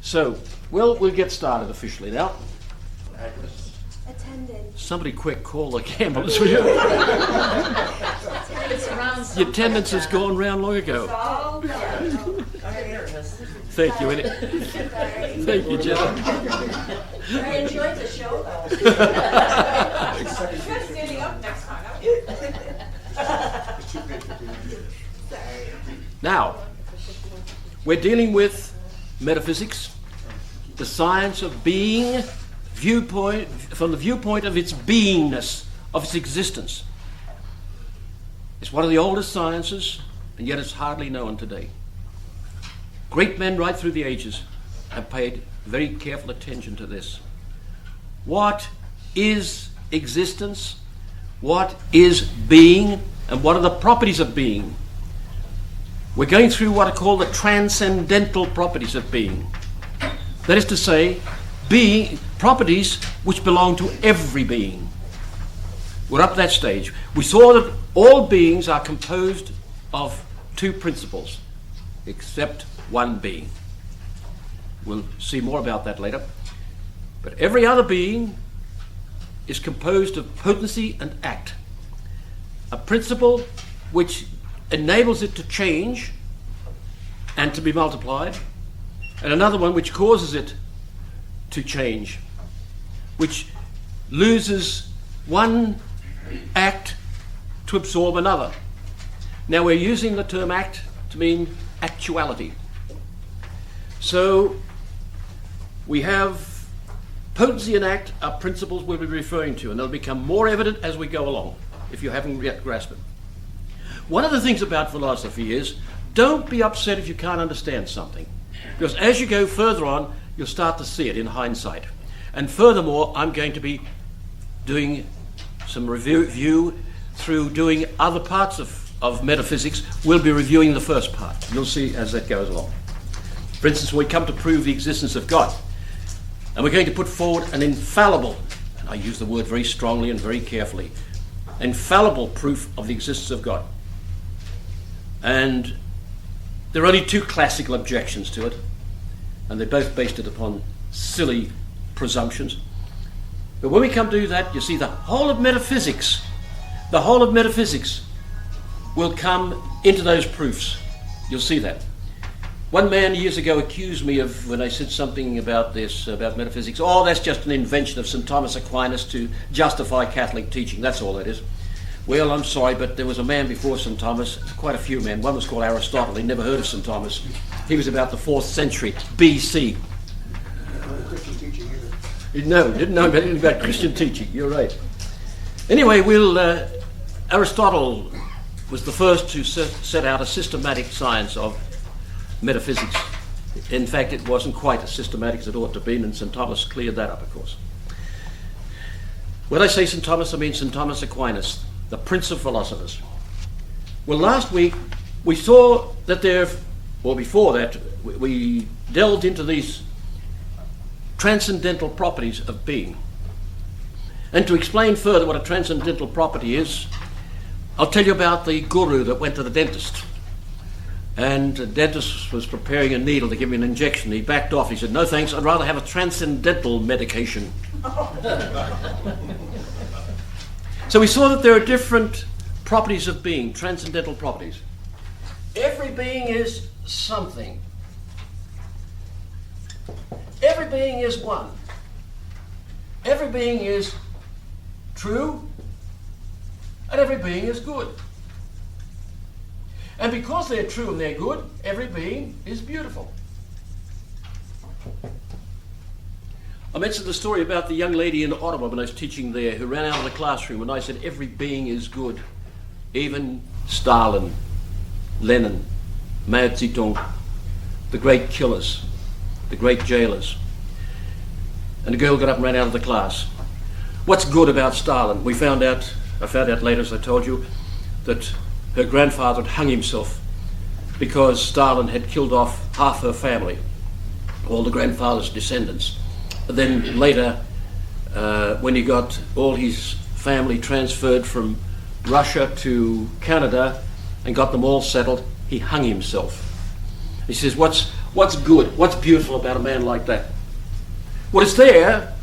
So, we'll get started officially now. Attendance. Somebody quick call the Campbells, will you? Your attendance has gone round long ago. Thank you, Elliot. Thank you, Jenna. I enjoyed the show, though. You're standing up next time, aren't you? Now, we're dealing with metaphysics, the science of being, from the viewpoint of its beingness, of its existence. It's one of the oldest sciences, and yet it's hardly known today. Great men right through the ages have paid very careful attention to this. What is existence? What is being? And what are the properties of being? We're going through what are called the transcendental properties of being. That is to say, being properties which belong to every being. We're up that stage. We saw that all beings are composed of two principles, except one being. We'll see more about that later. But every other being is composed of potency and act. A principle which enables it to change and to be multiplied, and another one which causes it to change, which loses one act to absorb another. Now we're using the term act to mean actuality. So we have potency and act are principles we'll be referring to, and they'll become more evident as we go along, if you haven't yet grasped it. One of the things about philosophy is, don't be upset if you can't understand something, because as you go further on, you'll start to see it in hindsight. And furthermore, I'm going to be doing some review through doing other parts of metaphysics. We'll be reviewing the first part. You'll see as that goes along. For instance, we come to prove the existence of God, and we're going to put forward an infallible, and I use the word very strongly and very carefully, infallible proof of the existence of God. And there are only two classical objections to it, and they're both based upon silly presumptions. But when we come to do that, you see the whole of metaphysics will come into those proofs. You'll see that. One man years ago accused me of, when I said something about this, about metaphysics, oh, that's just an invention of St. Thomas Aquinas to justify Catholic teaching. That's all that is. Well, I'm sorry, but there was a man before St. Thomas, quite a few men. One was called Aristotle. He'd never heard of St. Thomas. He was about the 4th century BC. Christian teaching either. No, didn't know anything about Christian teaching. You're right. Anyway, Aristotle was the first to set out a systematic science of metaphysics. In fact, it wasn't quite as systematic as it ought to be, and St. Thomas cleared that up, of course. When I say St. Thomas, I mean St. Thomas Aquinas, the Prince of Philosophers. Well, last week we saw that before that, we delved into these transcendental properties of being. And to explain further what a transcendental property is, I'll tell you about the guru that went to the dentist. And the dentist was preparing a needle to give me an injection. He backed off. He said, no thanks, I'd rather have a transcendental medication. So we saw that there are different properties of being, transcendental properties. Every being is something. Every being is one. Every being is true, and every being is good. And because they're true and they're good, every being is beautiful. I mentioned the story about the young lady in Ottawa when I was teaching there who ran out of the classroom and I said every being is good. Even Stalin, Lenin, Mao Zedong, the great killers, the great jailers. And the girl got up and ran out of the class. What's good about Stalin? I found out later, as I told you, that her grandfather had hung himself because Stalin had killed off half her family, all the grandfather's descendants. And then later, when he got all his family transferred from Russia to Canada and got them all settled, he hung himself. He says, what's What's good? What's beautiful about a man like that? Well, it's there,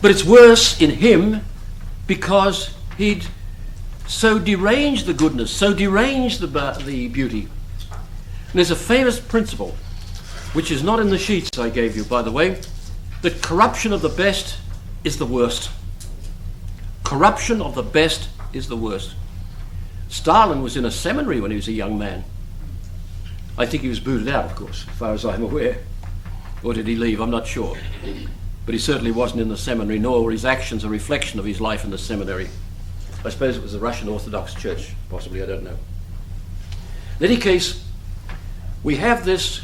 but it's worse in him because he'd so deranged the goodness, so deranged the beauty. And there's a famous principle, which is not in the sheets I gave you, by the way, that corruption of the best is the worst. Corruption of the best is the worst. Stalin was in a seminary when he was a young man. I think he was booted out, of course, as far as I'm aware. Or did he leave? I'm not sure. But he certainly wasn't in the seminary, nor were his actions a reflection of his life in the seminary. I suppose it was the Russian Orthodox Church, possibly, I don't know. In any case, we have this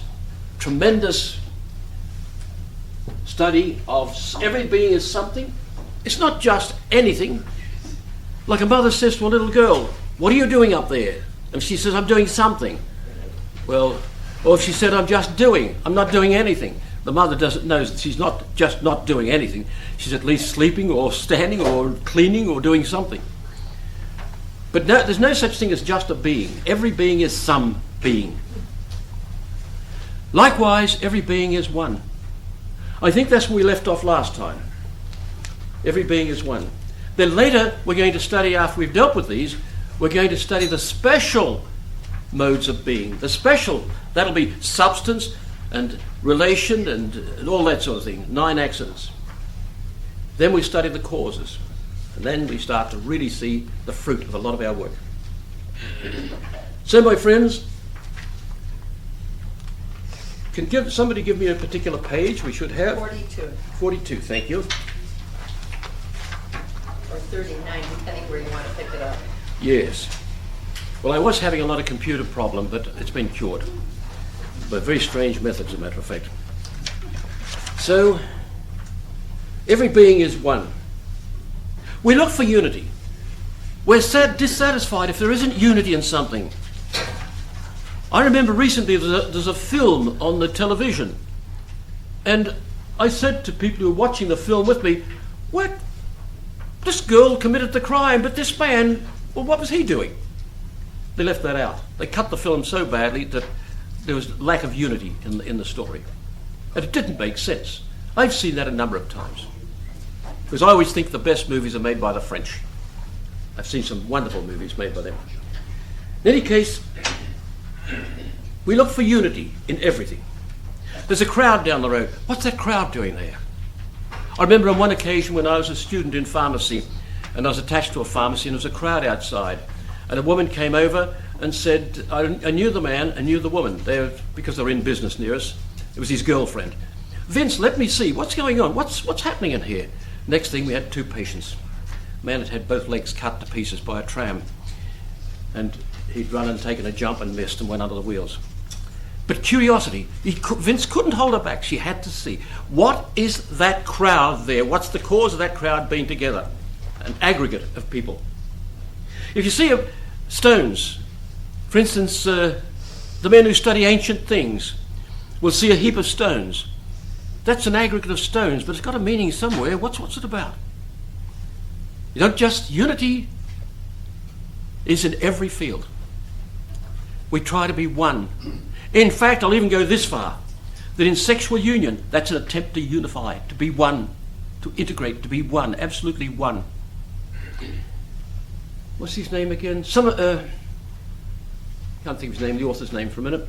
tremendous study of every being is something. It's not just anything. Like a mother says to a little girl, "What are you doing up there?" And she says, "I'm doing something." Well, or if she said, I'm not doing anything. The mother doesn't know that she's not just not doing anything. She's at least sleeping or standing or cleaning or doing something. But no, there's no such thing as just a being. Every being is some being. Likewise, every being is one. I think that's where we left off last time. Every being is one. Then later, we're going to study, after we've dealt with these, we're going to study the special modes of being. The special, that'll be substance and relation and all that sort of thing, 9 accidents. Then we study the causes. And then we start to really see the fruit of a lot of our work. So, my friends, can somebody give me a particular page we should have? 42 42, thank you. or 39, depending where you want to pick it up. Yes. Well, I was having a lot of computer problem, but it's been cured. By very strange methods, as a matter of fact. So, every being is one. We look for unity. We're dissatisfied if there isn't unity in something. I remember recently there's a film on the television, and I said to people who were watching the film with me, "What? This girl committed the crime, but this man, well, what was he doing?" They left that out. They cut the film so badly that there was lack of unity in the story. And it didn't make sense. I've seen that a number of times. Because I always think the best movies are made by the French. I've seen some wonderful movies made by them. In any case, we look for unity in everything. There's a crowd down the road. What's that crowd doing there? I remember on one occasion when I was a student in pharmacy, and I was attached to a pharmacy, and there was a crowd outside. And a woman came over and said, I knew the man and knew the woman, because they were in business near us. It was his girlfriend. "Vince, let me see. What's going on? What's happening in here?" Next thing, we had 2 patients. A man had had both legs cut to pieces by a tram. And he'd run and taken a jump and missed and went under the wheels. But curiosity, Vince couldn't hold her back. She had to see. What is that crowd there? What's the cause of that crowd being together? An aggregate of people. If you see stones, for instance, the men who study ancient things will see a heap of stones. That's an aggregate of stones, but it's got a meaning somewhere. What's it about? You don't just, unity is in every field. We try to be one. In fact, I'll even go this far, that in sexual union, that's an attempt to unify, to be one, to integrate, to be one, absolutely one. What's his name again? Can't think of his name, the author's name for a minute.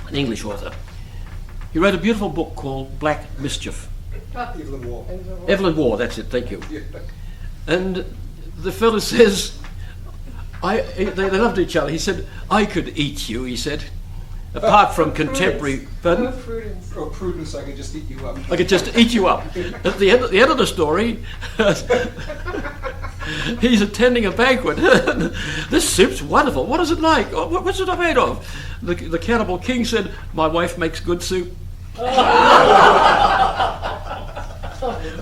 An English author. He wrote a beautiful book called Black Mischief. Evelyn Waugh. Evelyn Waugh, that's it, thank you. And the fellow says, they loved each other. He said, "I could eat you," he said. Apart from contemporary... Pardon? Oh, Prudence, I could just eat you up. I could just eat you up. At the end of the story, he's attending a banquet. "This soup's wonderful. What is it like? Oh, what's it made of?" The cannibal king said, "My wife makes good soup."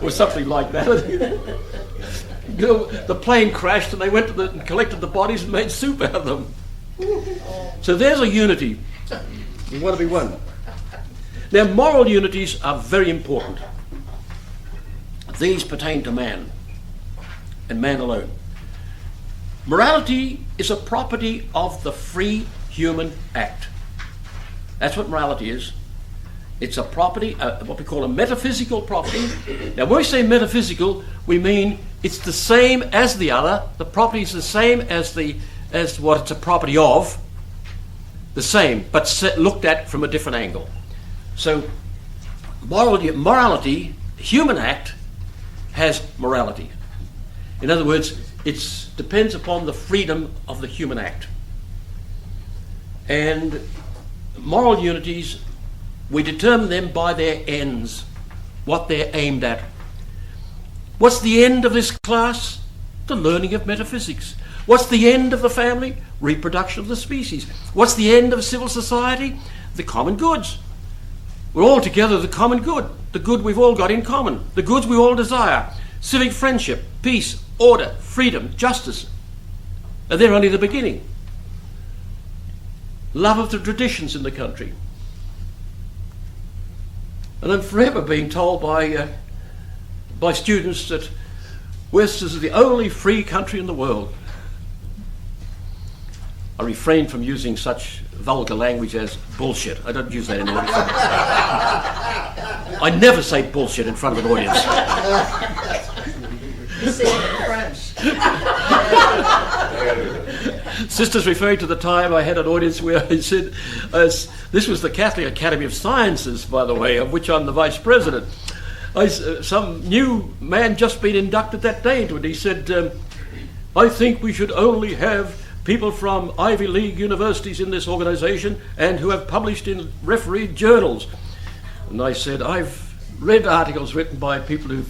Or something like that. The plane crashed and they went and collected the bodies and made soup out of them. So there's a unity. We want to be one. Now, moral unities are very important. These pertain to man, and man alone. Morality is a property of the free human act. That's what morality is. It's a property, what we call a metaphysical property. Now, when we say metaphysical, we mean it's the same as the other. The property is the same as what it's a property of. The same, but looked at from a different angle. So, morality, human act, has morality. In other words, it depends upon the freedom of the human act. And moral unities, we determine them by their ends, what they're aimed at. What's the end of this class? The learning of metaphysics. What's the end of the family? Reproduction of the species. What's the end of civil society? The common goods. We're all together the common good, the good we've all got in common, the goods we all desire. Civic friendship, peace, order, freedom, justice. And they're only the beginning. Love of the traditions in the country. And I'm forever being told by students that West is the only free country in the world. I refrain from using such vulgar language as bullshit. I don't use that in an audience. I never say bullshit in front of an audience. You say it in French. Sister's referring to the time I had an audience where I said, this was the Catholic Academy of Sciences, by the way, of which I'm the vice president. Some new man just been inducted that day into it. He said, I think we should only have people from Ivy League universities in this organization and who have published in refereed journals. And I said, I've read articles written by people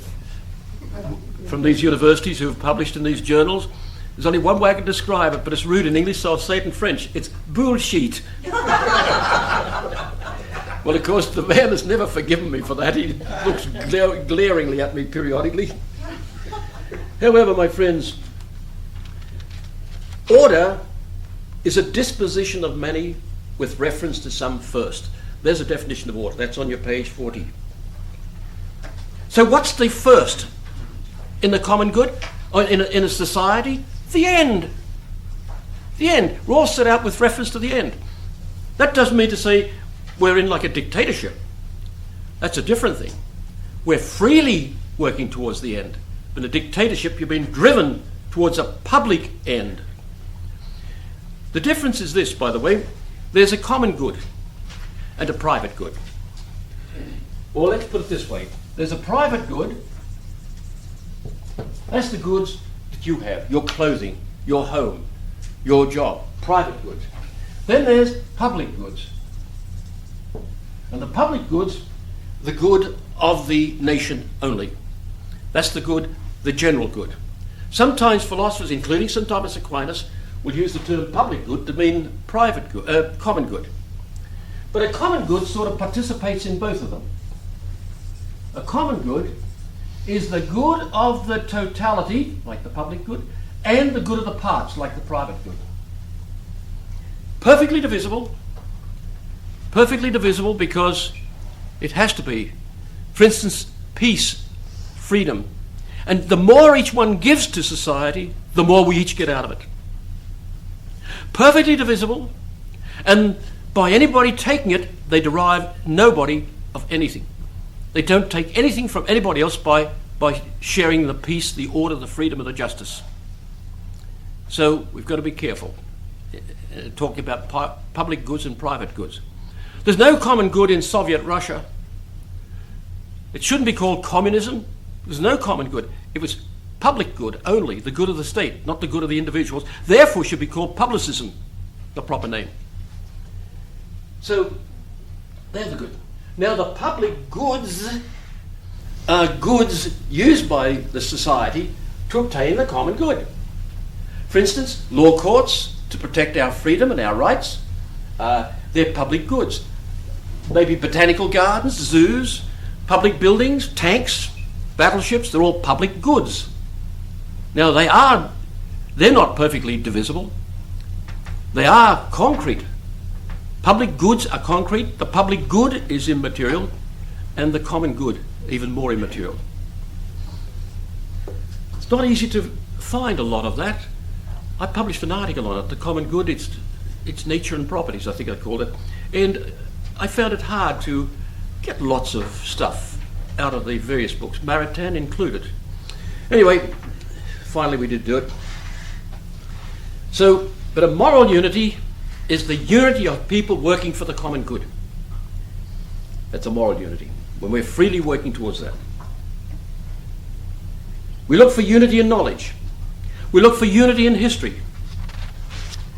from these universities who have published in these journals. There's only one way I can describe it, but it's rude in English, so I'll say it in French. It's bullshit. Well, of course, the man has never forgiven me for that. He looks glaringly at me periodically. However, my friends, order is a disposition of many with reference to some first. There's a definition of order. That's on your page 40. So what's the first in the common good, or in a society? The end. The end. We're all set out with reference to the end. That doesn't mean to say we're in like a dictatorship. That's a different thing. We're freely working towards the end. In a dictatorship, you're being driven towards a public end. The difference is this, by the way. There's a common good and a private good. Or let's put it this way. There's a private good. That's the goods that you have. Your clothing, your home, your job. Private goods. Then there's public goods. And the public goods, the good of the nation only. That's the good, the general good. Sometimes philosophers, including St. Thomas Aquinas, will use the term public good to mean private good, common good. But a common good sort of participates in both of them. A common good is the good of the totality, like the public good, and the good of the parts, like the private good. Perfectly divisible because it has to be. For instance, peace, freedom. And the more each one gives to society, the more we each get out of it. Perfectly divisible, and by anybody taking it, they derive nobody of anything. They don't take anything from anybody else by sharing the peace, the order, the freedom, and the justice. So we've got to be careful talking about public goods and private goods. There's no common good in Soviet Russia. It shouldn't be called communism. There's no common good. It was public good only, the good of the state, not the good of the individuals. Therefore should be called publicism, the proper name. So, they're the good. Now the public goods are goods used by the society to obtain the common good. For instance, law courts to protect our freedom and our rights. They're public goods. Maybe botanical gardens, zoos, public buildings, tanks, battleships, they're all public goods. Now they're not perfectly divisible. They are concrete. Public goods are concrete, the public good is immaterial, and the common good even more immaterial. It's not easy to find a lot of that. I published an article on it, the common good, its nature and properties, I think I called it, and I found it hard to get lots of stuff out of the various books, Maritain included. Anyway, finally we did do it. So, but a moral unity is the unity of people working for the common good. That's a moral unity, when we're freely working towards that. We look for unity in knowledge. We look for unity in history.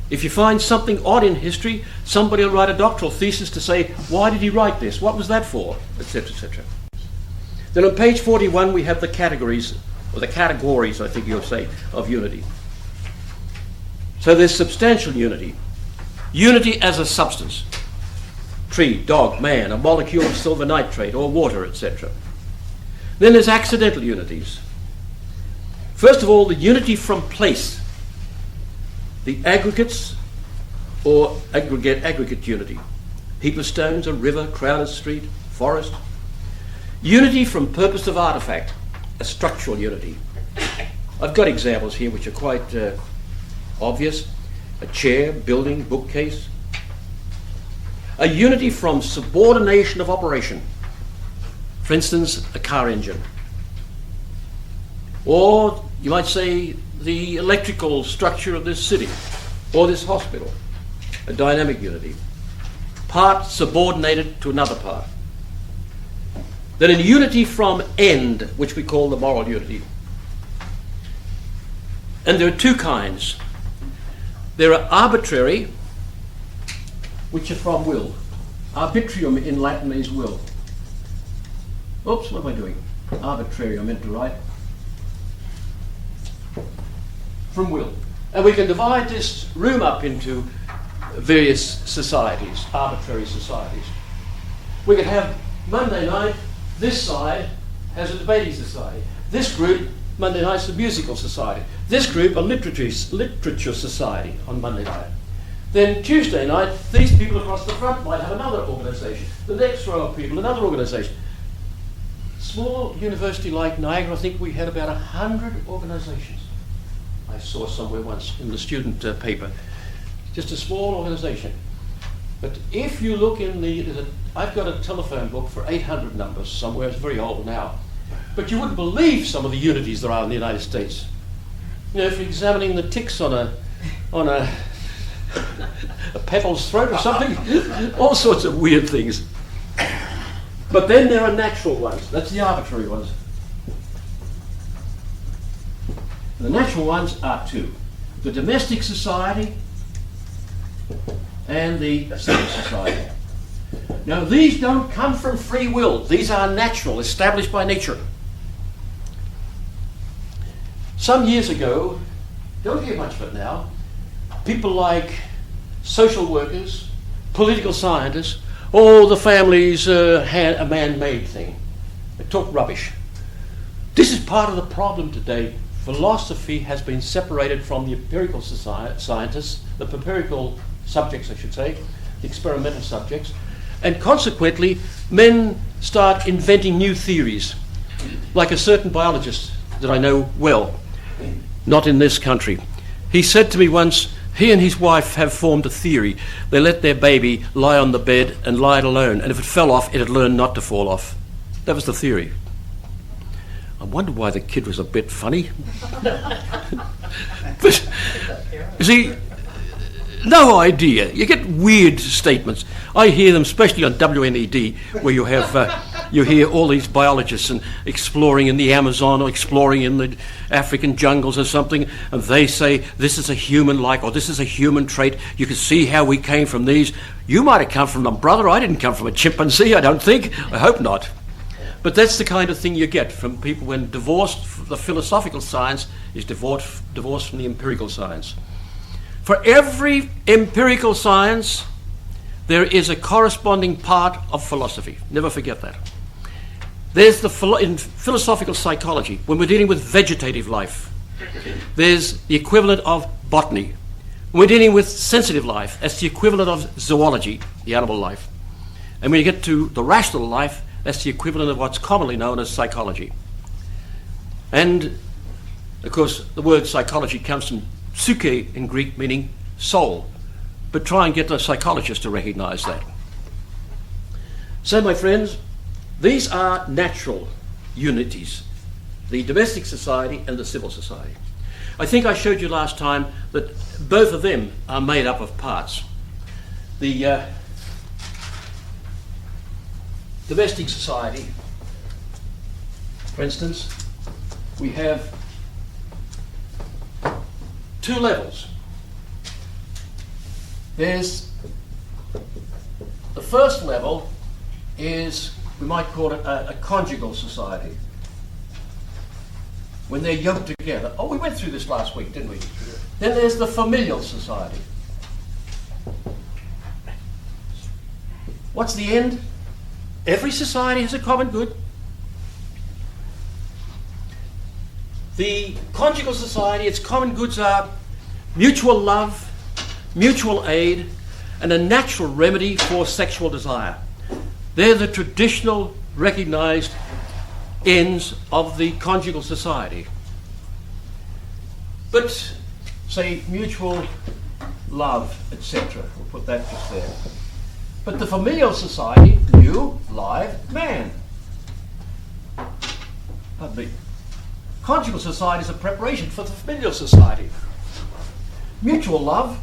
If you find something odd in history, somebody will write a doctoral thesis to say, why did he write this? What was that for? Etc., etc. Then on page 41 we have the categories, or the categories, I think you'll say, of unity. So there's substantial unity. Unity as a substance. Tree, dog, man, a molecule of silver nitrate or water, etc. Then there's accidental unities. First of all, the unity from place. The aggregates or aggregate unity. Heap of stones, a river, crowded street, forest. Unity from purpose of artifact, a structural unity. I've got examples here which are quite obvious. A chair, building, bookcase. A unity from subordination of operation. For instance, a car engine. Or you might say the electrical structure of this city or this hospital. A dynamic unity. Part subordinated to another part. Then a unity from end, which we call the moral unity. And there are two kinds. There are arbitrary, which are from will. Arbitrium in Latin means will. Oops, what am I doing? Arbitrary, I meant to write. From will. And we can divide this room up into various societies, arbitrary societies. We can have Monday night, this side has a debating society. This group, Monday night's a musical society. This group, a literature society on Monday night. Then Tuesday night, these people across the front might have another organisation. The next row of people, another organisation. Small university like Niagara, I think we had about 100 organisations. I saw somewhere once in the student paper. Just a small organisation. But if you look in I've got a telephone book for 800 numbers somewhere, it's very old now. But you wouldn't believe some of the unities there are in the United States. You know, if you're examining the ticks on a petal's throat or something, all sorts of weird things. But then there are natural ones. That's the arbitrary ones. The natural ones are two. The domestic society and the civic society. Now these don't come from free will. These are natural, established by nature. Some years ago, don't hear much of it now, people like social workers, political scientists, oh, the family's a man-made thing. They talk rubbish. This is part of the problem today. Philosophy has been separated from the empirical scientists, the empirical subjects, I should say, the experimental subjects, and consequently, men start inventing new theories, like a certain biologist that I know well, not in this country. He said to me once, he and his wife have formed a theory. They let their baby lie on the bed and lie it alone, and if it fell off, it'd learn not to fall off. That was the theory. I wonder why the kid was a bit funny. But, you see, no idea. You get weird statements. I hear them, especially on WNED, where you have you hear all these biologists and exploring in the Amazon or exploring in the African jungles or something, and they say this is a human-like or this is a human trait. You can see how we came from these. You might have come from them, brother. I didn't come from a chimpanzee, I don't think. I hope not. But that's the kind of thing you get from people when the philosophical science is divorced from the empirical science. For every empirical science, there is a corresponding part of philosophy. Never forget that. There's in philosophical psychology, when we're dealing with vegetative life, there's the equivalent of botany. When we're dealing with sensitive life, that's the equivalent of zoology, the animal life. And when you get to the rational life, that's the equivalent of what's commonly known as psychology. And, of course, the word psychology comes from psyche in Greek, meaning soul. But try and get a psychologist to recognize that. So, my friends, These are natural unities, the domestic society and the civil society. I think I showed you last time that both of them are made up of parts. The domestic society, for instance, we have two levels. There's the first level is, we might call it a conjugal society. When they're yoked together. Oh, we went through this last week, didn't we? Then there's the familial society. What's the end? Every society has a common good. The conjugal society, its common goods are mutual love, mutual aid, and a natural remedy for sexual desire. They're the traditional recognized ends of the conjugal society. But, say, mutual love, etc. We'll put that just there. But the familial society, new, live, man. Pardon me. Conjugal society is a preparation for the familial society. Mutual love,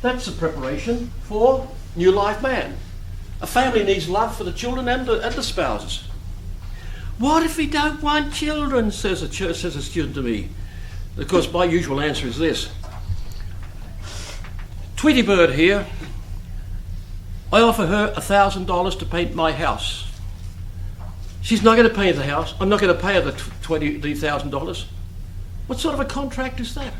that's a preparation for new life man. A family needs love for the children and the spouses. What if we don't want children, says a student to me. Of course, my usual answer is this. Tweety Bird here, I offer her $1,000 to paint my house. She's not going to paint the house. I'm not going to pay her the $1,000. What sort of a contract is that?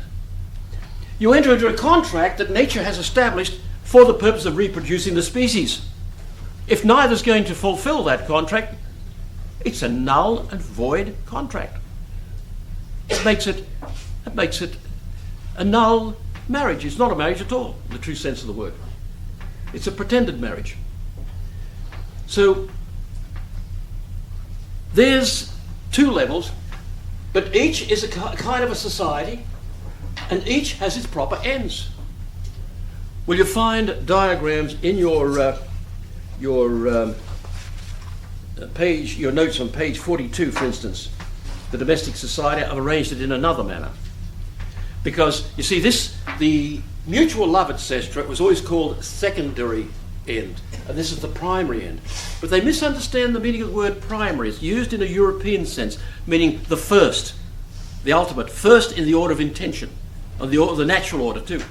You enter into a contract that nature has established for the purpose of reproducing the species. If neither's going to fulfill that contract, it's a null and void contract. It makes it a null marriage. It's not a marriage at all, in the true sense of the word. It's a pretended marriage. So there's two levels, but each is a kind of a society, and each has its proper ends. Well, you find diagrams in your page, your notes on page 42, for instance. The domestic society, I've arranged it in another manner. Because, you see, the mutual love, etc., was always called secondary end, and this is the primary end. But they misunderstand the meaning of the word primary. It's used in a European sense, meaning the first, the ultimate, first in the order of intention, of the natural order too.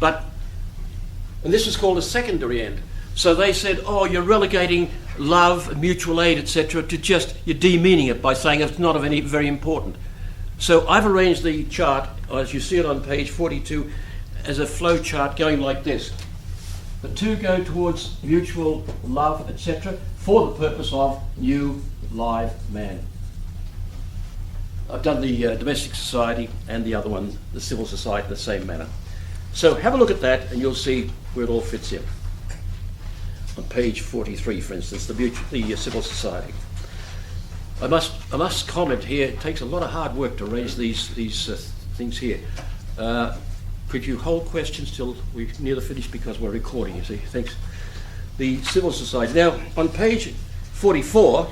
And this was called a secondary end. So they said, oh, you're relegating love, mutual aid, etc., to just, you're demeaning it by saying it's not of any very important. So I've arranged the chart, as you see it on page 42, as a flow chart going like this. The two go towards mutual love, etc., for the purpose of new live man. I've done the domestic society and the other one, the civil society, in the same manner. So have a look at that and you'll see where it all fits in. On page 43, for instance, the civil society. I must comment here, it takes a lot of hard work to raise these things here. Could you hold questions till we're near the finish, because we're recording, you see. Thanks. The civil society. Now, on page 44,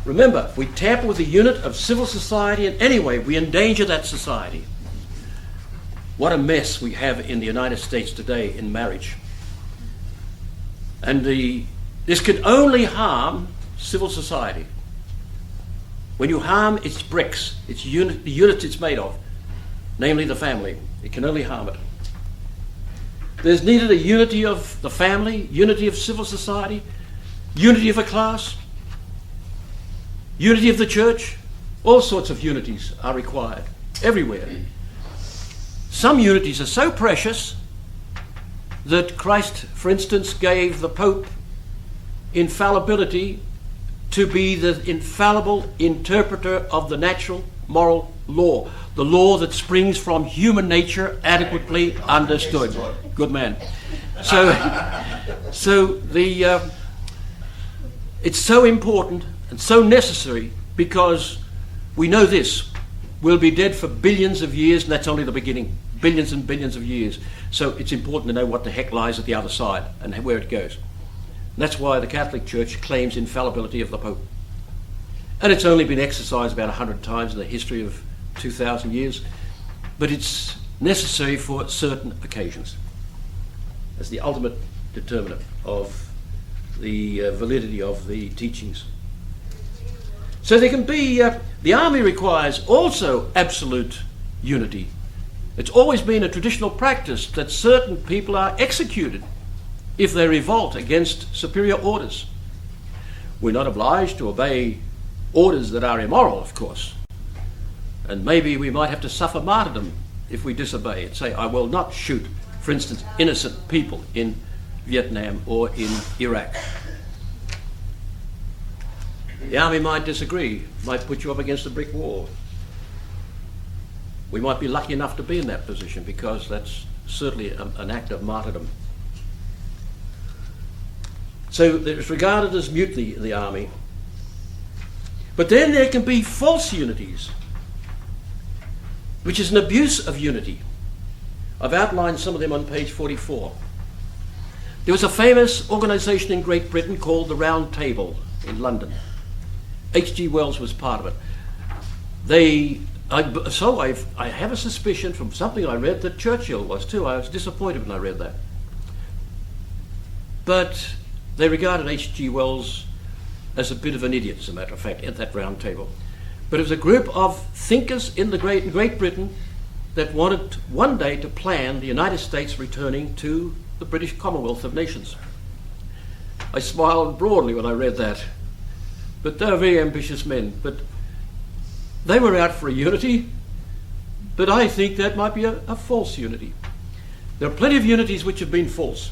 remember, if we tamper with the unit of civil society in any way, we endanger that society. What a mess we have in the United States today in marriage. And this can only harm civil society. When you harm its bricks, the unit it's made of, namely the family, it can only harm it. There's needed a unity of the family, unity of civil society, unity of a class, unity of the church. All sorts of unities are required everywhere. Some unities are so precious that Christ, for instance, gave the Pope infallibility to be the infallible interpreter of the natural moral law, the law that springs from human nature adequately understood. Good man. So it's so important and so necessary, because we know this, we'll be dead for billions of years, and that's only the beginning. Billions and billions of years. So it's important to know what the heck lies at the other side and where it goes. That's why the Catholic Church claims infallibility of the Pope. And it's only been exercised about 100 times in the history of 2,000 years, but it's necessary for certain occasions as the ultimate determinant of the validity of the teachings. So there can be, the army requires also absolute unity. It's always been a traditional practice that certain people are executed if they revolt against superior orders. We're not obliged to obey orders that are immoral, of course. And maybe we might have to suffer martyrdom if we disobey it. Say, I will not shoot, for instance, innocent people in Vietnam or in Iraq. The army might disagree, might put you up against a brick wall. We might be lucky enough to be in that position because that's certainly an act of martyrdom. So it's regarded as mutiny in the army. But then there can be false unities, which is an abuse of unity. I've outlined some of them on page 44. There was a famous organisation in Great Britain called the Round Table in London. H.G. Wells was part of it. I have a suspicion from something I read that Churchill was too. I was disappointed when I read that. But they regarded H.G. Wells as a bit of an idiot, as a matter of fact, at that round table. But it was a group of thinkers in Great Britain that wanted one day to plan the United States returning to the British Commonwealth of Nations. I smiled broadly when I read that. But they were very ambitious men. But they were out for a unity, but I think that might be a false unity. There are plenty of unities which have been false.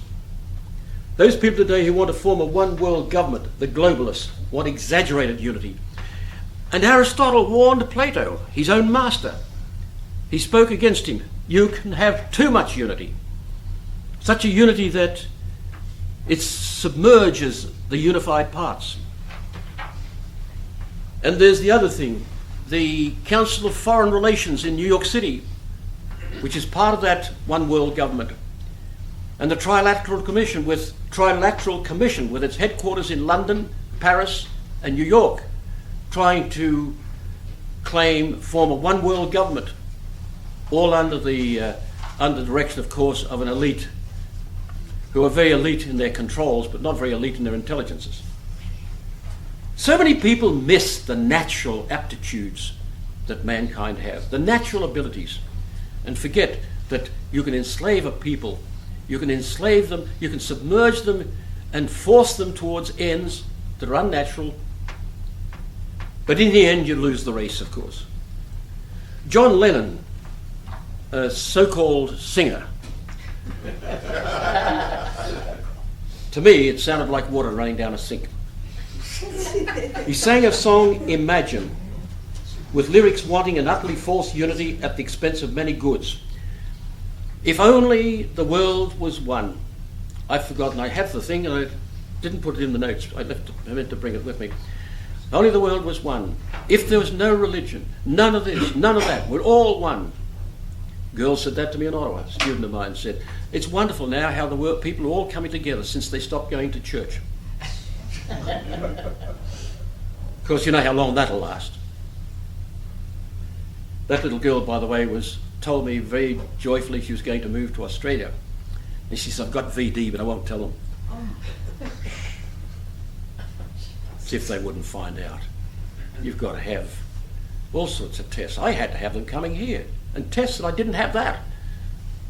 Those people today who want to form a one world government, the globalists, want exaggerated unity. And Aristotle warned Plato, his own master. He spoke against him. You can have too much unity. Such a unity that it submerges the unified parts. And there's the other thing. The Council of Foreign Relations in New York City, which is part of that one world government, and the Trilateral Commission with its headquarters in London, Paris, and New York, trying to form a one world government, all under the direction, of course, of an elite who are very elite in their controls, but not very elite in their intelligences. So many people miss the natural aptitudes that mankind has, the natural abilities, and forget that you can enslave a people, you can enslave them, you can submerge them and force them towards ends that are unnatural, but in the end you lose the race, of course. John Lennon, a so-called singer, to me it sounded like water running down a sink. He sang a song, Imagine, with lyrics wanting an utterly false unity at the expense of many goods. If only the world was one. I've forgotten, I have the thing and I didn't put it in the notes. I meant to bring it with me. Only the world was one. If there was no religion, none of this, none of that, we're all one. Girl said that to me in Ottawa. A student of mine said, it's wonderful now how people are all coming together since they stopped going to church. Of course, you know how long that'll last. That little girl, by the way, told me very joyfully she was going to move to Australia. And she said, I've got VD, but I won't tell them. As if they wouldn't find out. You've got to have all sorts of tests. I had to have them coming here, and tests that I didn't have that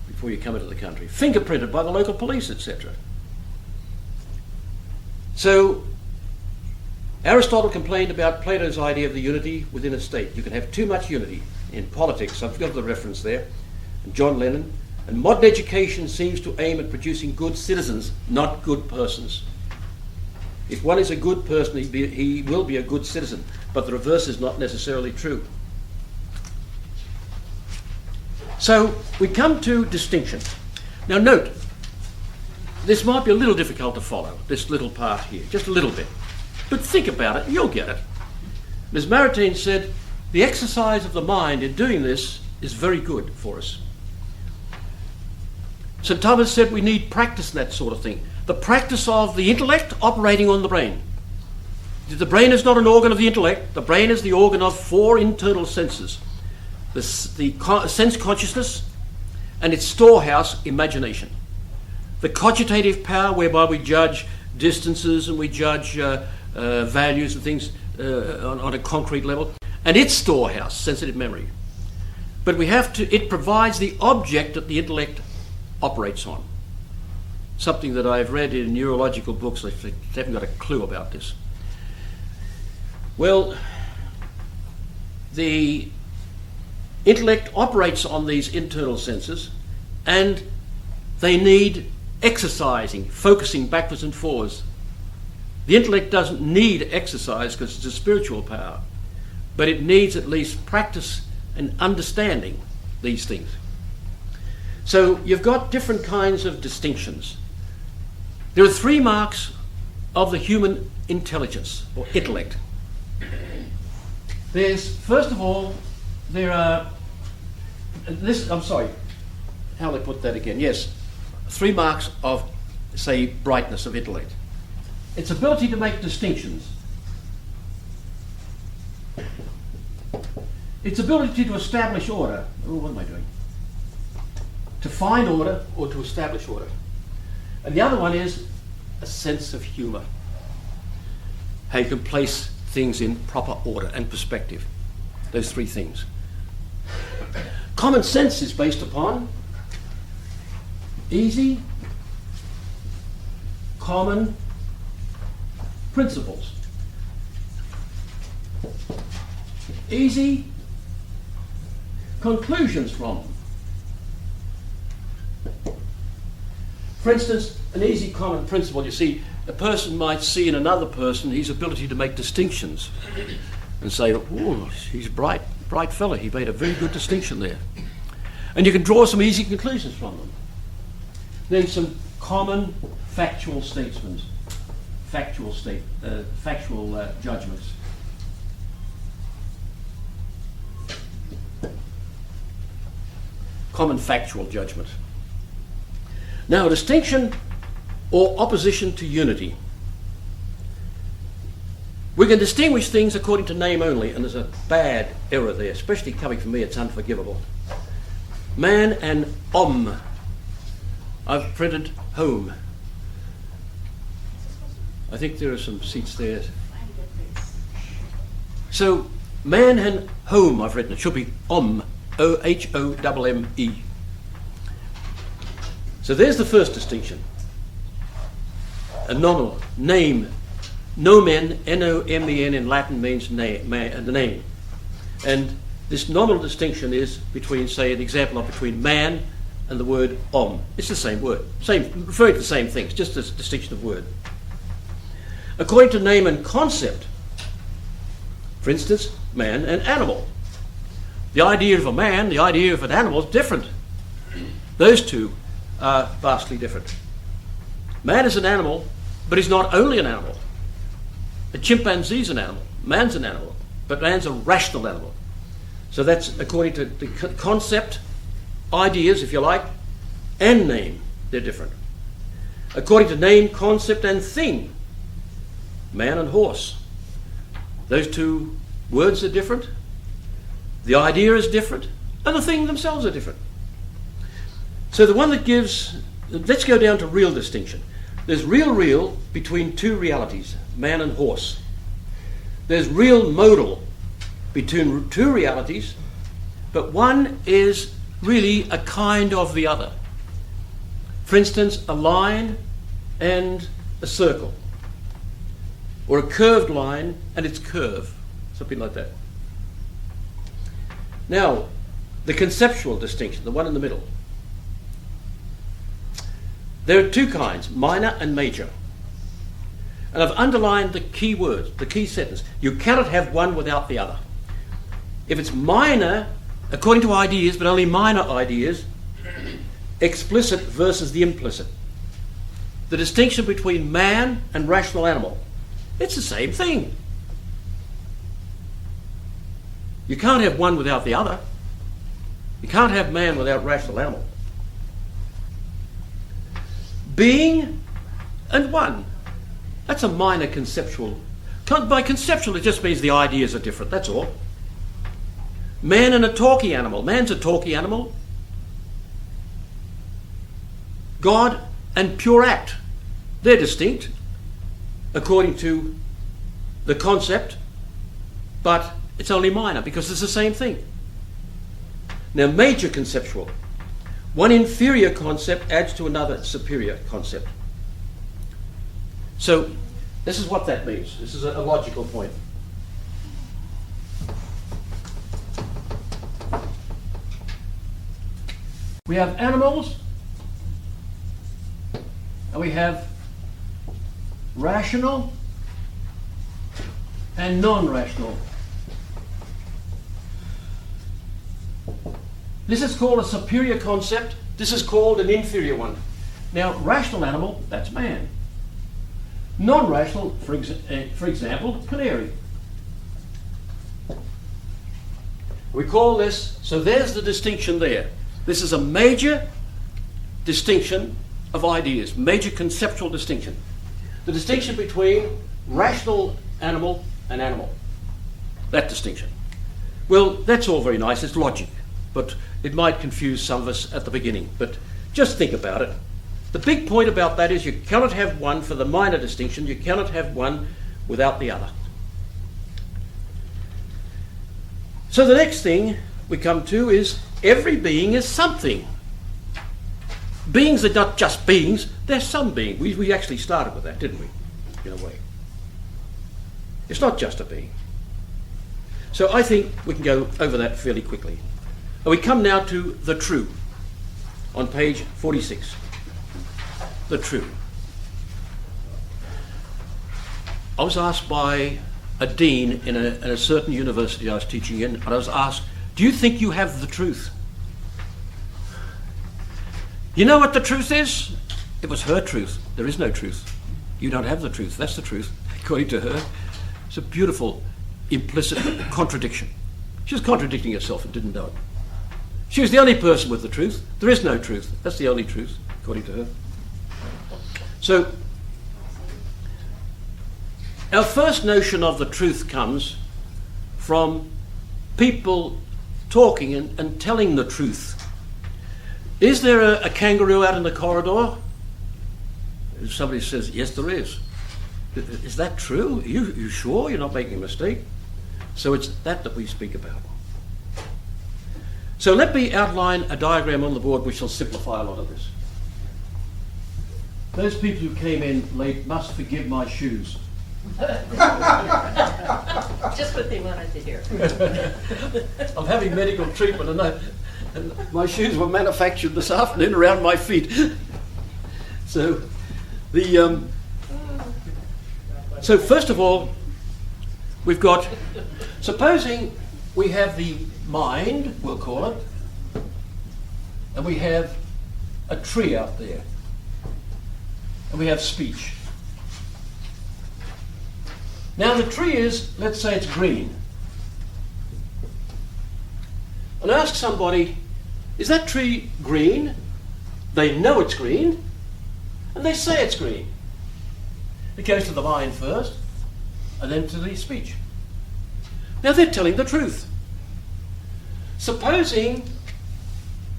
before you come into the country. Fingerprinted by the local police, etc. So, Aristotle complained about Plato's idea of the unity within a state. You can have too much unity in politics. I've got the reference there. And John Lennon. And modern education seems to aim at producing good citizens, not good persons. If one is a good person, he will be a good citizen. But the reverse is not necessarily true. So we come to distinction. Now note, this might be a little difficult to follow, this little part here, just a little bit. But think about it, you'll get it. Ms. Maritain said, the exercise of the mind in doing this is very good for us. St. Thomas said we need practice in that sort of thing. the practice of the intellect operating on the brain. The brain is not an organ of the intellect. The brain is the organ of 4 internal senses. The sense consciousness and its storehouse, imagination. The cogitative power whereby we judge distances and we judge values and things on a concrete level. And its storehouse, sensitive memory. But it provides the object that the intellect operates on. Something that I've read in neurological books, I haven't got a clue about this. Well, the intellect operates on these internal senses, and they need exercising, focusing backwards and forwards. The intellect doesn't need exercise because it's a spiritual power, but it needs at least practice and understanding these things. So you've got different kinds of distinctions. There are 3 marks of the human intelligence, or intellect. First of all, there are, how do I put that again? Yes, 3 marks of, say, brightness of intellect. Its ability to make distinctions. Its ability to establish order. Oh, what am I doing? To find order or to establish order. And the other one is a sense of humour. How you can place things in proper order and perspective. Those 3 things. Common sense is based upon easy, common principles. Easy conclusions from them. For instance, an easy common principle, you see, a person might see in another person his ability to make distinctions and say, oh, he's a bright fella, he made a very good distinction there. And you can draw some easy conclusions from them. Then some common factual statements, factual judgments. Common factual judgment. Now, distinction or opposition to unity. We can distinguish things according to name only, and there's a bad error there, especially coming from me, it's unforgivable. Man and I've printed home. I think there are some seats there. So, man and home, I've written. It should be O-H-O-M-M-E. So there's the first distinction. A nominal name. Nomen, N-O-M-E-N in Latin means the name. And this nominal distinction is between, say, an example of between man and the word It's the same word, referring to the same things, just a distinction of word. According to name and concept, for instance, man and animal. The idea of a man, the idea of an animal is different. Those 2 are vastly different. Man is an animal, but he's not only an animal. A chimpanzee is an animal, man's an animal, but man's a rational animal. So that's according to the concept, ideas, if you like, and name, they're different. According to name, concept, and thing, man and horse. Those 2 words are different, the idea is different, and the thing themselves are different. So the one that gives, let's go down to real distinction. There's real between 2 realities, man and horse. There's real modal between 2 realities, but one is really a kind of the other. For instance, a line and a circle, or a curved line and its curve, something like that. Now, the conceptual distinction, the one in the middle. There are 2 kinds, minor and major. And I've underlined the key words, the key sentence. You cannot have one without the other. If it's minor, according to ideas, but only minor ideas, explicit versus the implicit. The distinction between man and rational animal. It's the same thing. You can't have one without the other. You can't have man without rational animal. Being and one. That's a minor conceptual. By conceptual, it just means the ideas are different, that's all. Man and a talking animal. Man's a talking animal. God and pure act. They're distinct, according to the concept, but it's only minor because it's the same thing. Now, major conceptual. One inferior concept adds to another superior concept. So, this is what that means. This is a logical point. We have animals, and we have rational and non-rational. This is called a superior concept. This is called an inferior one. Now, rational animal, that's man. Non-rational, for example, canary. We call this, so there's the distinction there. This is a major distinction of ideas, major conceptual distinction. The distinction between rational animal and animal. That distinction. Well, that's all very nice, it's logic, but it might confuse some of us at the beginning. But just think about it. The big point about that is you cannot have one for the minor distinction, you cannot have one without the other. So the next thing we come to is every being is something. Beings are not just beings, they're some being. We actually started with that, didn't we? In a way. It's not just a being. So I think we can go over that fairly quickly. And we come now to the true on page 46. The true. I was asked by a dean in a certain university I was teaching in, and I was asked, do you think you have the truth? You know what the truth is? It was her truth. There is no truth. You don't have the truth. That's the truth, according to her. It's a beautiful, implicit contradiction. She was contradicting herself and didn't know it. She was the only person with the truth. There is no truth. That's the only truth, according to her. So, our first notion of the truth comes from people talking and telling the truth. Is there a kangaroo out in the corridor? Somebody says, yes, there is. Is that true? Are you sure you're not making a mistake? So it's that we speak about. So let me outline a diagram on the board which will simplify a lot of this. Those people who came in late must forgive my shoes. Just what they wanted to hear. I'm having medical treatment and my shoes were manufactured this afternoon around my feet. So so first of all, we've got, supposing we have the mind, we'll call it, and we have a tree out there, and we have speech. Now the tree is, let's say it's green. And ask somebody, is that tree green? They know it's green, and they say it's green. It goes to the mind first, and then to the speech. Now they're telling the truth. Supposing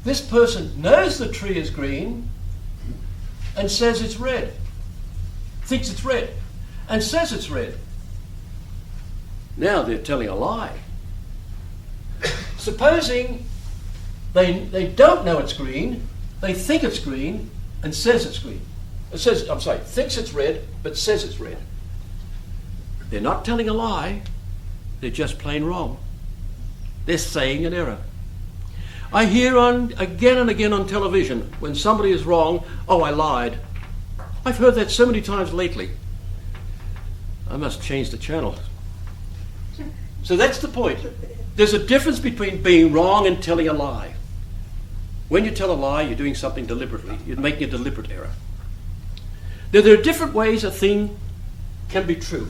this person knows the tree is green and says it's red, thinks it's red, and says it's red. Now they're telling a lie. Supposing they don't know it's green, they think it's green and says it's green. Thinks it's red, but says it's red. They're not telling a lie, they're just plain wrong. They're saying an error. I hear again and again on television, when somebody is wrong, oh, I lied. I've heard that so many times lately. I must change the channel. So that's the point. There's a difference between being wrong and telling a lie. When you tell a lie, you're doing something deliberately. You're making a deliberate error. Now, there are different ways a thing can be true.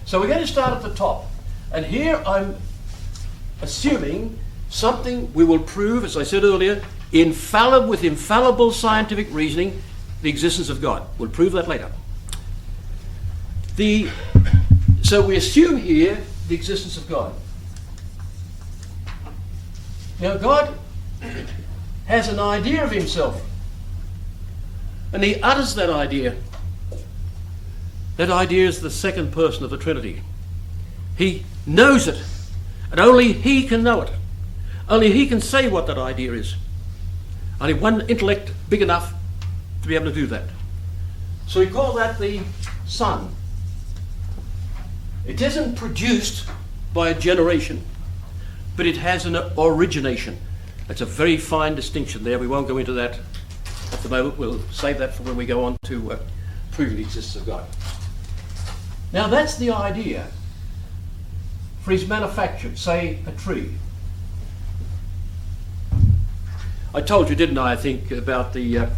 So we're going to start at the top. And here I'm assuming something we will prove, as I said earlier, with infallible scientific reasoning, the existence of God. We'll prove that later. So we assume here the existence of God. Now God has an idea of himself, and he utters that idea. That idea is the second person of the Trinity. He knows it, and only he can know it. Only he can say what that idea is. Only one intellect big enough to be able to do that. So we call that the Son. It isn't produced by a generation, but it has an origination. That's a very fine distinction there. We won't go into that at the moment. We'll save that for when we go on to prove the existence of God. Now that's the idea for his manufacture, say a tree. I told you, didn't I think, about the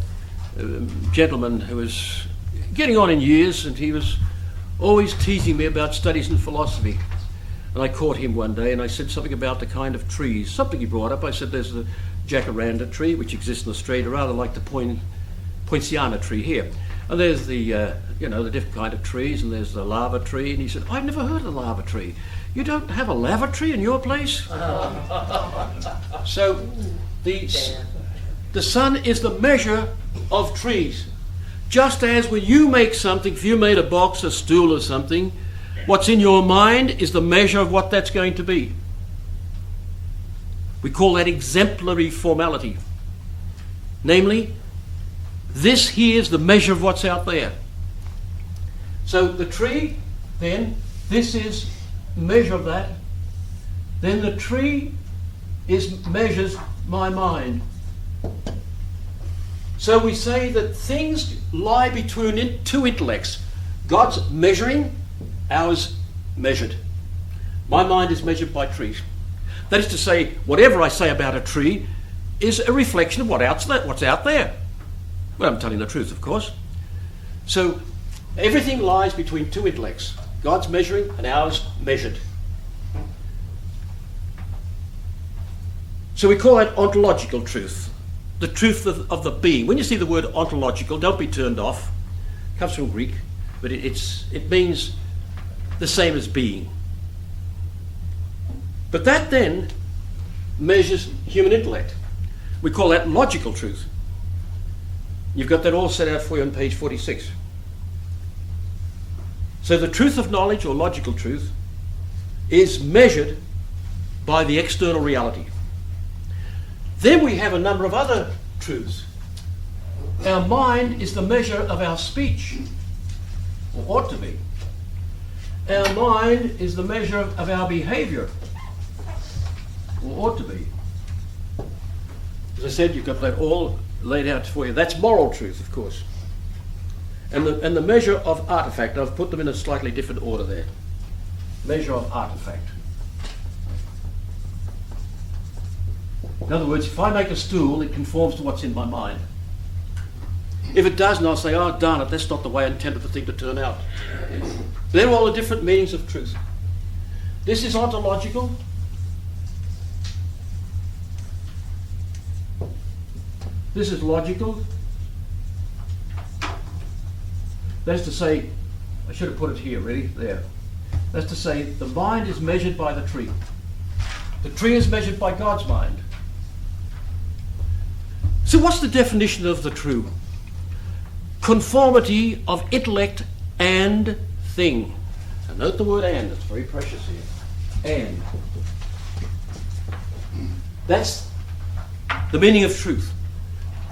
gentleman who was getting on in years, and he was always teasing me about studies in philosophy. And I caught him one day and I said something about the kind of trees, something he brought up. I said there's the jacaranda tree, which exists in Australia, rather like the poinciana tree here. And there's the different kind of trees, and there's the lava tree. And he said, I've never heard of the lava tree. You don't have a lava tree in your place? So the sun is the measure of trees. Just as when you make something, if you made a box, a stool or something, what's in your mind is the measure of what that's going to be. We call that exemplary formality. Namely, this here is the measure of what's out there. So the tree, then, this is measure of that. Then the tree measures my mind. So we say that things lie between two intellects. God's measuring, ours measured. My mind is measured by trees. That is to say, whatever I say about a tree is a reflection of what's out there. Well, I'm telling the truth, of course. So everything lies between two intellects. God's measuring and ours measured. So we call that ontological truth. The truth of the being. When you see the word ontological, don't be turned off. It comes from Greek, but it means the same as being. But that then measures human intellect. We call that logical truth. You've got that all set out for you on page 46. So the truth of knowledge, or logical truth, is measured by the external reality. Then we have a number of other truths. Our mind is the measure of our speech, or ought to be. Our mind is the measure of our behavior, or ought to be. As I said, you've got that all laid out for you. That's moral truth, of course. And the measure of artifact, I've put them in a slightly different order there. Measure of artifact. In other words, if I make a stool, it conforms to what's in my mind. If it doesn't, I'll say, oh, darn it, that's not the way I intended the thing to turn out. They're all the different meanings of truth. This is ontological. This is logical. That's to say, I should have put it here, ready? There. That's to say, the mind is measured by the tree. The tree is measured by God's mind. So what's the definition of the true? Conformity of intellect and thing. Now note the word and, it's very precious here. And. That's the meaning of truth.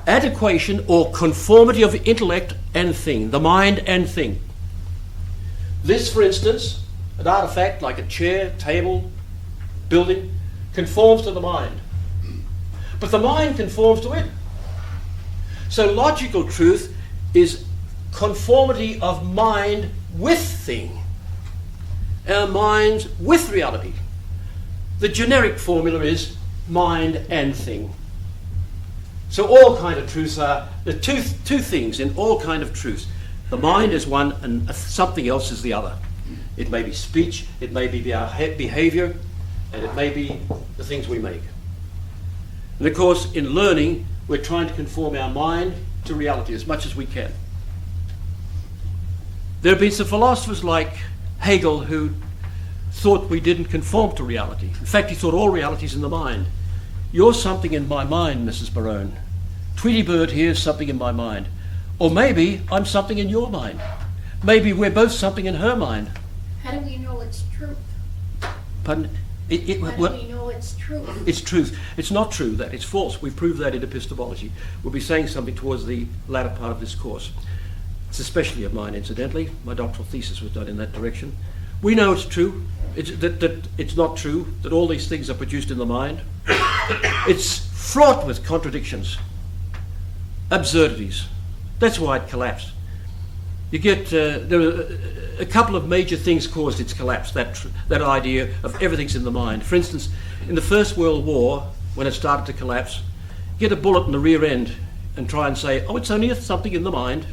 Adequation or conformity of intellect and thing, the mind and thing. This, for instance, an artifact like a chair, table, building, conforms to the mind. But the mind conforms to it. So logical truth is conformity of mind with thing. Our minds with reality. The generic formula is mind and thing. So all kind of truths are the two things in all kind of truths. The mind is one and something else is the other. It may be speech, it may be our behavior, and it may be the things we make. And of course, in learning, we're trying to conform our mind to reality as much as we can. There have been some philosophers like Hegel who thought we didn't conform to reality. In fact, he thought all reality is in the mind. You're something in my mind, Mrs. Barone. Tweety Bird here's something in my mind. Or maybe I'm something in your mind. Maybe we're both something in her mind. How do we know it's truth? Pardon? How do we know it's truth? It's truth. It's not true that. It's false. We prove that in epistemology. We'll be saying something towards the latter part of this course. It's especially of mine, incidentally. My doctoral thesis was done in that direction. We know it's true. That it's not true, that all these things are produced in the mind. It's fraught with contradictions, absurdities. That's why it collapsed. You get, there are a couple of major things caused its collapse, that idea of everything's in the mind. For instance, in the First World War, when it started to collapse, get a bullet in the rear end and try and say, oh, it's only something in the mind.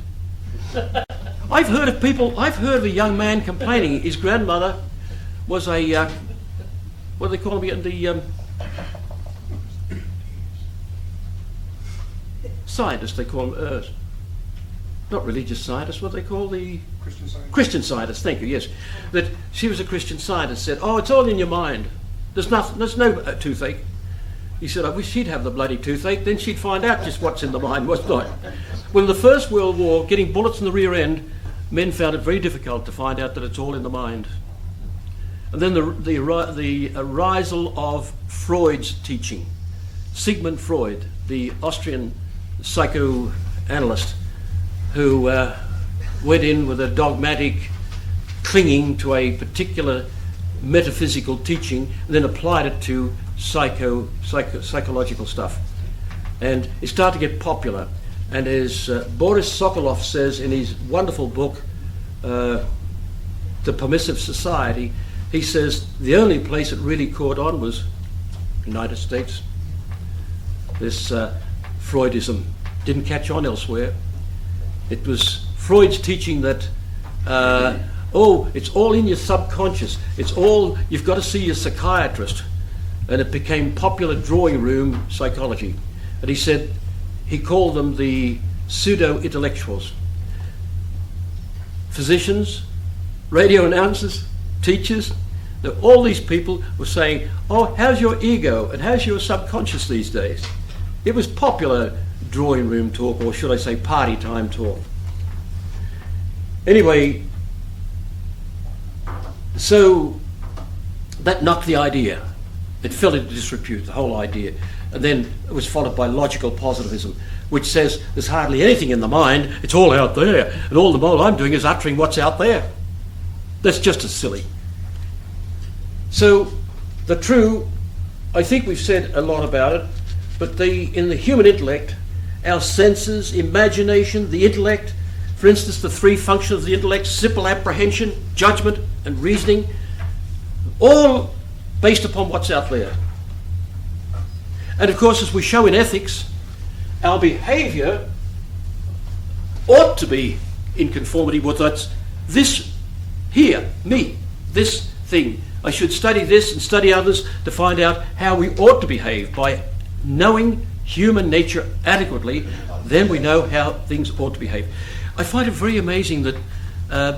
I've heard of a young man complaining his grandmother was a, what do they call him again? Scientist, they call him, not religious scientist, what they call the... Christian Scientist. Christian scientist, thank you, yes. That she was a Christian scientist, said, oh, it's all in your mind. There's no toothache. He said, I wish she'd have the bloody toothache, then she'd find out just what's in the mind, what's not. Well, in the First World War, getting bullets in the rear end, men found it very difficult to find out that it's all in the mind. And then the arisal of Freud's teaching. Sigmund Freud, the Austrian psychoanalyst, who went in with a dogmatic clinging to a particular metaphysical teaching and then applied it to psychological stuff. And it started to get popular. And as Boris Sokolov says in his wonderful book, The Permissive Society, he says the only place it really caught on was United States. This Freudism didn't catch on elsewhere. It was Freud's teaching that, it's all in your subconscious. It's all, you've got to see your psychiatrist. And it became popular drawing room psychology. And he said, he called them the pseudo-intellectuals. Physicians, radio announcers, teachers, all these people were saying, oh, how's your ego and how's your subconscious these days? It was popular drawing room talk, or should I say party time talk. Anyway, so that knocked the idea. It fell into disrepute, the whole idea. And then it was followed by logical positivism, which says there's hardly anything in the mind, it's all out there, and all I'm doing is uttering what's out there. That's just as silly. So the true, I think we've said a lot about it, but in the human intellect, our senses, imagination, the intellect, for instance, the three functions of the intellect, simple apprehension, judgment, and reasoning, all based upon what's out there. And of course, as we show in ethics, our behavior ought to be in conformity with this here, me, this thing. I should study this and study others to find out how we ought to behave. By knowing human nature adequately, then we know how things ought to behave. I find it very amazing that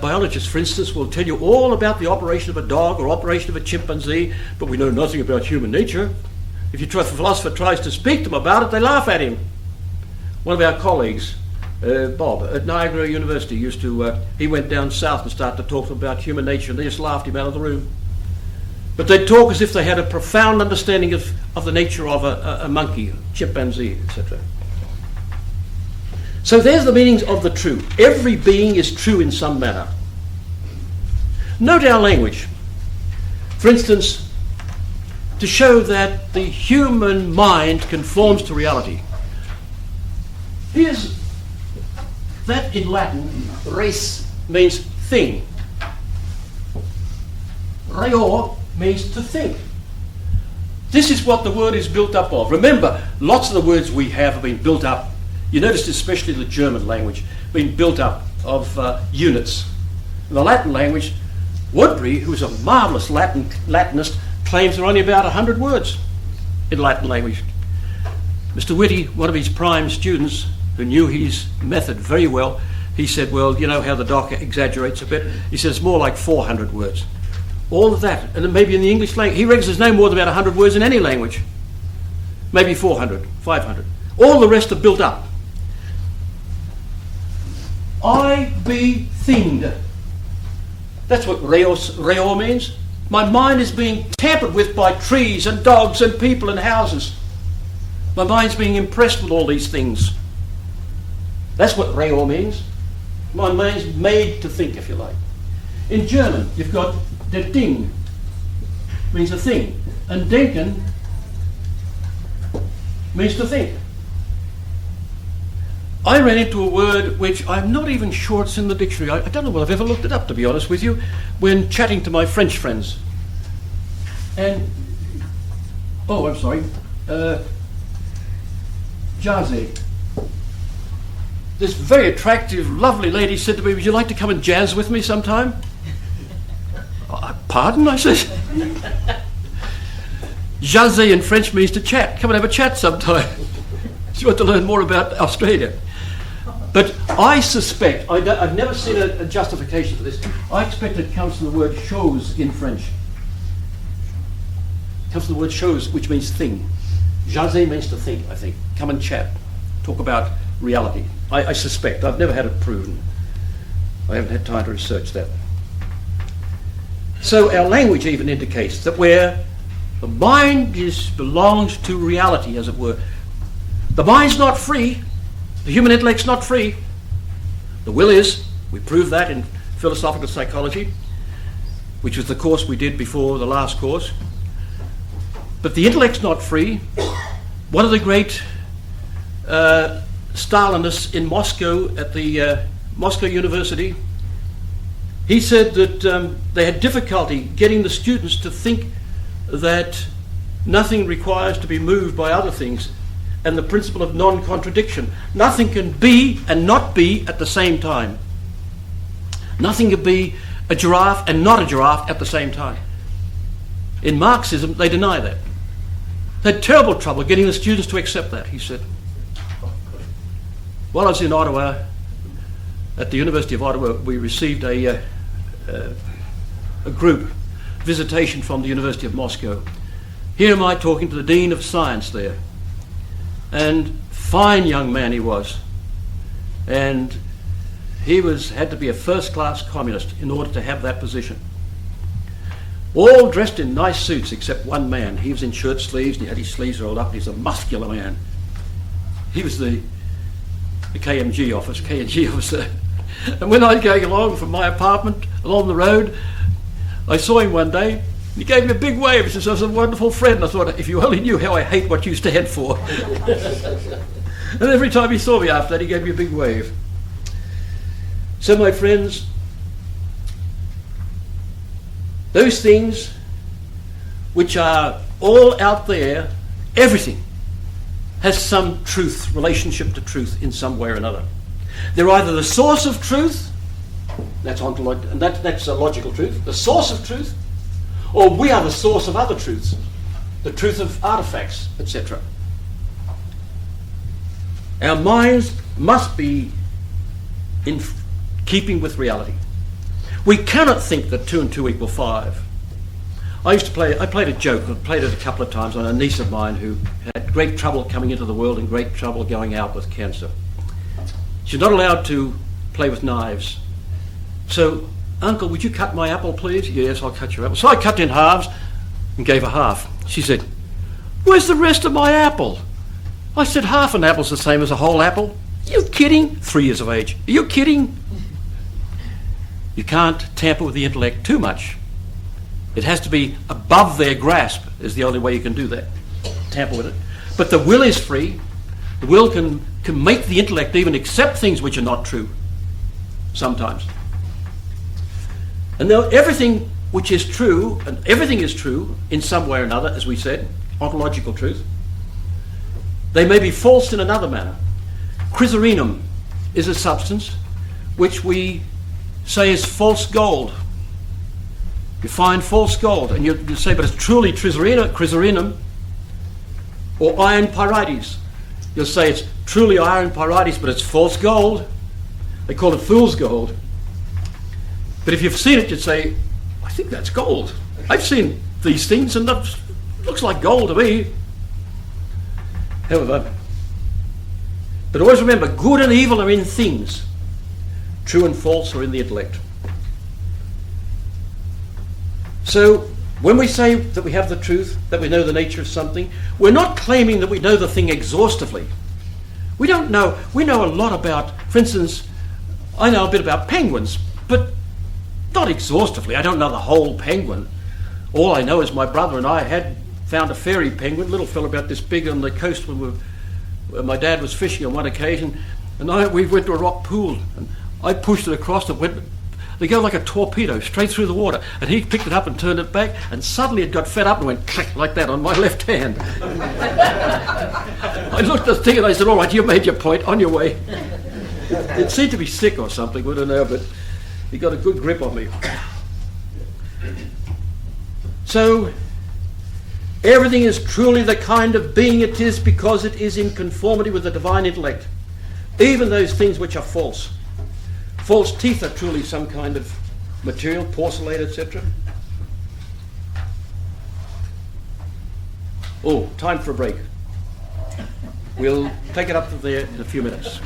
biologists, for instance, will tell you all about the operation of a dog or operation of a chimpanzee, but we know nothing about human nature. If a philosopher tries to speak to them about it, they laugh at him. One of our colleagues, Bob, at Niagara University, he went down south and started to talk to them about human nature, and they just laughed him out of the room. But they'd talk as if they had a profound understanding of the nature of a monkey, a chimpanzee, etc. So there's the meanings of the true. Every being is true in some manner. Note our language. For instance, to show that the human mind conforms to reality. Here's that in Latin, res means thing. Reor means to think. This is what the word is built up of. Remember, lots of the words we have been built up. You noticed especially the German language being built up of units. In the Latin language, Woodbury, who's a marvellous Latinist, claims there are only about 100 words in Latin language. Mr. Whitty, one of his prime students, who knew his method very well, he said, well, you know how the doc exaggerates a bit? He says it's more like 400 words. All of that, and then maybe in the English language, he reckons there's no more than about 100 words in any language. Maybe 400, 500. All the rest are built up. I be thinged. That's what reo means. My mind is being tampered with by trees and dogs and people and houses. My mind's being impressed with all these things. That's what reo means. My mind's made to think, if you like. In German, you've got der Ding, means a thing, and denken means to think. I ran into a word which I'm not even sure it's in the dictionary. I don't know whether I've ever looked it up, to be honest with you, when chatting to my French friends. And, oh, I'm sorry, jazzy. This very attractive, lovely lady said to me, would you like to come and jazz with me sometime? Pardon, I said. Jaser in French means to chat. Come and have a chat sometime. She wants to learn more about Australia. But I suspect, I've never seen a justification for this, I expect it comes from the word chose in French. It comes from the word chose, which means thing. Jaser means to think, I think. Come and chat. Talk about reality. I suspect. I've never had it proven. I haven't had time to research that. So our language even indicates that where the mind belongs to reality, as it were. The mind's not free. The human intellect's not free. The will is. We proved that in philosophical psychology, which was the course we did before the last course. But the intellect's not free. One of the great Stalinists in Moscow at the Moscow University, he said that they had difficulty getting the students to think that nothing requires to be moved by other things, and the principle of non-contradiction. Nothing can be and not be at the same time. Nothing can be a giraffe and not a giraffe at the same time. In Marxism, they deny that. They had terrible trouble getting the students to accept that, he said. While I was in Ottawa, at the University of Ottawa, we received a group visitation from the University of Moscow. Here am I talking to the Dean of Science there. And fine young man he was. And he had to be a first-class communist in order to have that position. All dressed in nice suits except one man. He was in shirt sleeves and he had his sleeves rolled up. He's a muscular man. He was the KMG officer. And when I was going along from my apartment along the road, I saw him one day. He gave me a big wave. He says, I was a wonderful friend. I thought, if you only knew how I hate what you stand for. And every time he saw me after that, he gave me a big wave. So, my friends, those things which are all out there, everything has some truth, relationship to truth in some way or another. They're either the source of truth, that's ontology, and that's a logical truth, the source of truth, or we are the source of other truths, the truth of artifacts, etc. Our minds must be in keeping with reality. We cannot think that 2 and 2 equal 5. I played a joke, I played it a couple of times on a niece of mine who had great trouble coming into the world and great trouble going out with cancer. She's not allowed to play with knives. So, Uncle, would you cut my apple, please? Yes, I'll cut your apple. So I cut it in halves and gave her half. She said, where's the rest of my apple? I said, half an apple's the same as a whole apple. Are you kidding? 3 years of age. Are you kidding? You can't tamper with the intellect too much. It has to be above their grasp is the only way you can do that. Tamper with it. But the will is free. The will can make the intellect even accept things which are not true. Sometimes. And though everything which is true, and everything is true in some way or another, as we said, ontological truth, they may be false in another manner. Chrysarenum is a substance which we say is false gold. You find false gold, and you say, but it's truly chrysarenum, or iron pyrites. You'll say it's truly iron pyrites, but it's false gold. They call it fool's gold. But if you've seen it, you'd say, I think that's gold. I've seen these things and it looks like gold to me. However, but always remember, good and evil are in things. True and false are in the intellect. So, when we say that we have the truth, that we know the nature of something, we're not claiming that we know the thing exhaustively. We don't know. We know a lot about, for instance, I know a bit about penguins, but not exhaustively. I don't know the whole penguin. All I know is my brother and I had found a fairy penguin, little fellow about this big, on the coast when my dad was fishing on one occasion, and we went to a rock pool, and I pushed it across, they go like a torpedo straight through the water, and he picked it up and turned it back, and suddenly it got fed up and went click like that on my left hand. I looked at the thing and I said, all right, you made your point, on your way. It seemed to be sick or something, we don't know, but he got a good grip on me. So, everything is truly the kind of being it is because it is in conformity with the divine intellect. Even those things which are false. False teeth are truly some kind of material, porcelain, etc. Oh, time for a break. We'll take it up from there in a few minutes.